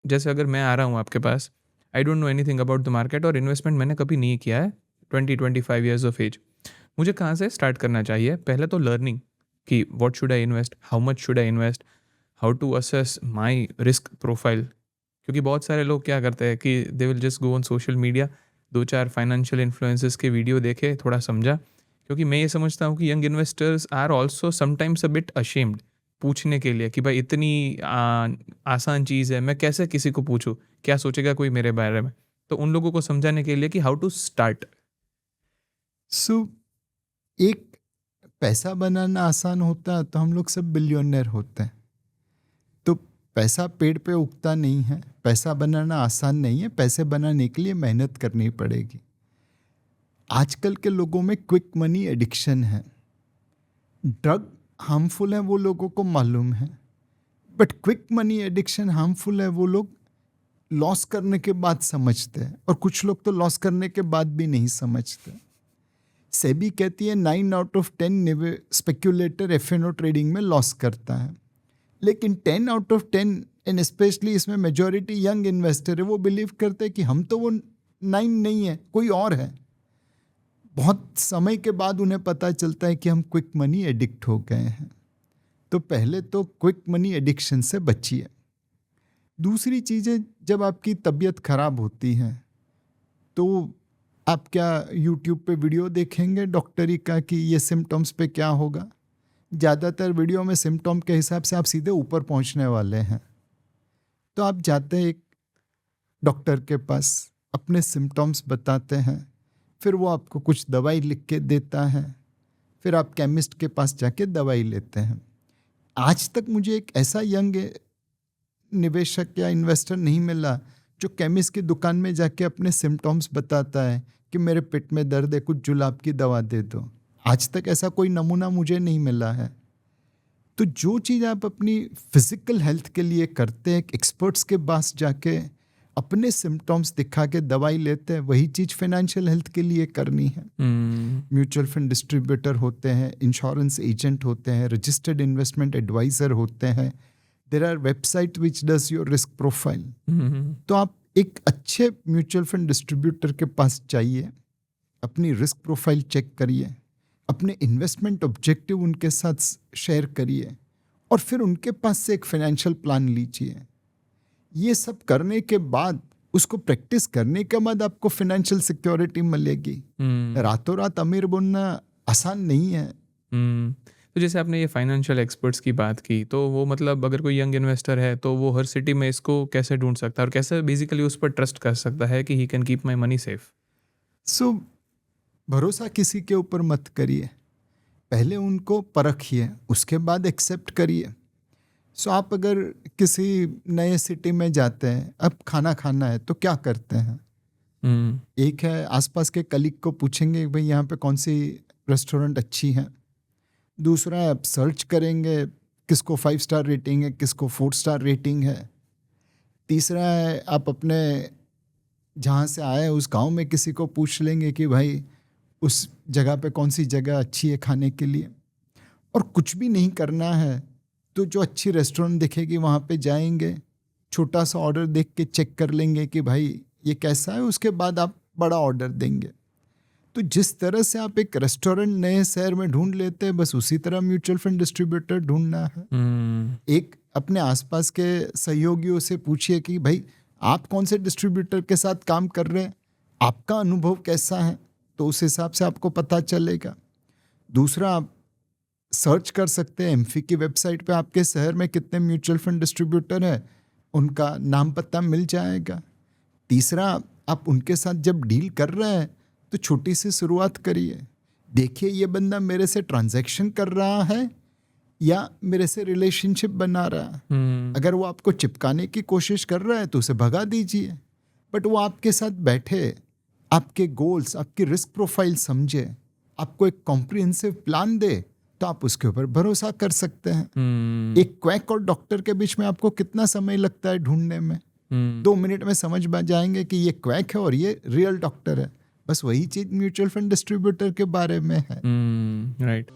जैसे अगर मैं आ रहा हूँ आपके पास, I don't know anything about the market और इन्वेस्टमेंट मैंने कभी नहीं किया है, 20-25 ईयर्स ऑफ एज, मुझे कहाँ से स्टार्ट करना चाहिए? पहले तो लर्निंग कि what should I invest, how much should I invest, how to assess my risk profile. क्योंकि बहुत सारे लोग क्या करते हैं कि they will just go on social media, 2-4 financial influencers के वीडियो देखे, थोड़ा समझा। क्योंकि मैं ये समझता हूँ कि young investors are also sometimes a bit ashamed पूछने के लिए कि भाई इतनी आसान चीज़ है, मैं कैसे किसी को पूछूँ, क्या सोचेगा कोई मेरे बारे में। तो उन लोगों को समझाने के लिए कि हाउ टू स्टार्ट। सो एक पैसा बनाना आसान होता तो हम लोग सब बिलियनर होते हैं। तो पैसा पेड़ पे उगता नहीं है, पैसा बनाना आसान नहीं है, पैसे बनाने के लिए मेहनत करनी पड़ेगी। आजकल के लोगों में क्विक मनी एडिक्शन है। ड्रग हार्मफुल है वो लोगों को मालूम है, but quick money addiction harmful है वो लोग लॉस करने के बाद समझते हैं, और कुछ लोग तो लॉस करने के बाद भी नहीं समझते। सेबी कहती है 9 out of 10 speculator FnO trading में लॉस करता है, लेकिन 10 आउट ऑफ 10 एंड स्पेशली इसमें मेजॉरिटी यंग इन्वेस्टर है, वो बिलीव करते हैं कि हम तो वो 9 नहीं है, कोई और है। बहुत समय के बाद उन्हें पता चलता है कि हम क्विक मनी एडिक्ट हो गए हैं। तो पहले तो क्विक मनी एडिक्शन से बचिए। दूसरी चीज़ें, जब आपकी तबीयत खराब होती है तो आप क्या यूट्यूब पे वीडियो देखेंगे डॉक्टरी का कि ये सिम्टम्स पे क्या होगा? ज़्यादातर वीडियो में सिम्टम के हिसाब से आप सीधे ऊपर पहुंचने वाले हैं। तो आप जाते हैं एक डॉक्टर के पास, अपने सिम्टम्स बताते हैं, फिर वो आपको कुछ दवाई लिख के देता है, फिर आप केमिस्ट के पास जाके दवाई लेते हैं। आज तक मुझे एक ऐसा यंग निवेशक या इन्वेस्टर नहीं मिला जो केमिस्ट की दुकान में जाके अपने सिम्टम्स बताता है कि मेरे पेट में दर्द है, कुछ जुलाब की दवा दे दो। आज तक ऐसा कोई नमूना मुझे नहीं मिला है। तो जो चीज़ आप अपनी फिजिकल हेल्थ के लिए करते हैं, एक्सपर्ट्स के पास जाके अपने सिम्टम्स दिखा के दवाई लेते हैं, वही चीज़ फाइनेंशियल हेल्थ के लिए करनी है। म्यूचुअल फंड डिस्ट्रीब्यूटर होते हैं, इंश्योरेंस एजेंट होते हैं, रजिस्टर्ड इन्वेस्टमेंट एडवाइज़र होते हैं, there are website which does your risk profile. तो आप एक अच्छे म्यूचुअल फंड डिस्ट्रीब्यूटर के पास जाइए, अपनी रिस्क प्रोफाइल चेक करिए, अपने इन्वेस्टमेंट ऑब्जेक्टिव उनके साथ शेयर करिए, और फिर उनके पास से एक फाइनेंशियल प्लान लीजिए। ये सब करने के बाद, उसको प्रैक्टिस करने के बाद आपको फाइनेंशियल सिक्योरिटी मिलेगी। रातों रात अमीर बनना आसान नहीं है। तो जैसे आपने ये फाइनेंशियल एक्सपर्ट्स की बात की, तो वो मतलब अगर कोई यंग इन्वेस्टर है तो वो हर सिटी में इसको कैसे ढूंढ सकता है और कैसे बेसिकली उस पर ट्रस्ट कर सकता है कि he can keep my money safe? So भरोसा किसी के ऊपर मत करिए, पहले उनको परखिए, उसके बाद एक्सेप्ट करिए। सो आप अगर किसी नए सिटी में जाते हैं, अब खाना खाना है तो क्या करते हैं? एक है आसपास के कलीग को पूछेंगे भाई यहाँ पे कौन सी रेस्टोरेंट अच्छी है। दूसरा है आप सर्च करेंगे किसको 5 स्टार रेटिंग है, किसको 4 स्टार रेटिंग है। तीसरा है आप अपने जहाँ से आए उस गांव में किसी को पूछ लेंगे कि भाई उस जगह पे कौन सी जगह अच्छी है खाने के लिए। और कुछ भी नहीं करना है तो जो अच्छी रेस्टोरेंट दिखेगी वहाँ पे जाएंगे, छोटा सा ऑर्डर देख के चेक कर लेंगे कि भाई ये कैसा है, उसके बाद आप बड़ा ऑर्डर देंगे। तो जिस तरह से आप एक रेस्टोरेंट नए शहर में ढूंढ लेते हैं, बस उसी तरह म्यूचुअल फंड डिस्ट्रीब्यूटर ढूंढना है। एक अपने आसपास के सहयोगियों से पूछिए कि भाई आप कौन से डिस्ट्रीब्यूटर के साथ काम कर रहे हैं, आपका अनुभव कैसा है, तो उस हिसाब से आपको पता चलेगा। दूसरा, आप सर्च कर सकते हैं एमफी की वेबसाइट पे आपके शहर में कितने म्यूचुअल फंड डिस्ट्रीब्यूटर हैं, उनका नाम पता मिल जाएगा। तीसरा, आप उनके साथ जब डील कर रहे हैं तो छोटी सी शुरुआत करिए, देखिए ये बंदा मेरे से ट्रांजैक्शन कर रहा है या मेरे से रिलेशनशिप बना रहा है। अगर वो आपको चिपकाने की कोशिश कर रहा है तो उसे भगा दीजिए, बट वो आपके साथ बैठे, आपके गोल्स, आपकी रिस्क प्रोफाइल समझे, आपको एक कॉम्प्रिहेंसिव प्लान दे, तो आप उसके ऊपर भरोसा कर सकते हैं। एक क्वैक और डॉक्टर के बीच में आपको कितना समय लगता है ढूंढने में? 2 मिनट में समझ जाएंगे कि ये क्वैक है और ये रियल डॉक्टर है। बस वही चीज म्यूचुअल फंड डिस्ट्रीब्यूटर के बारे में है। राइट।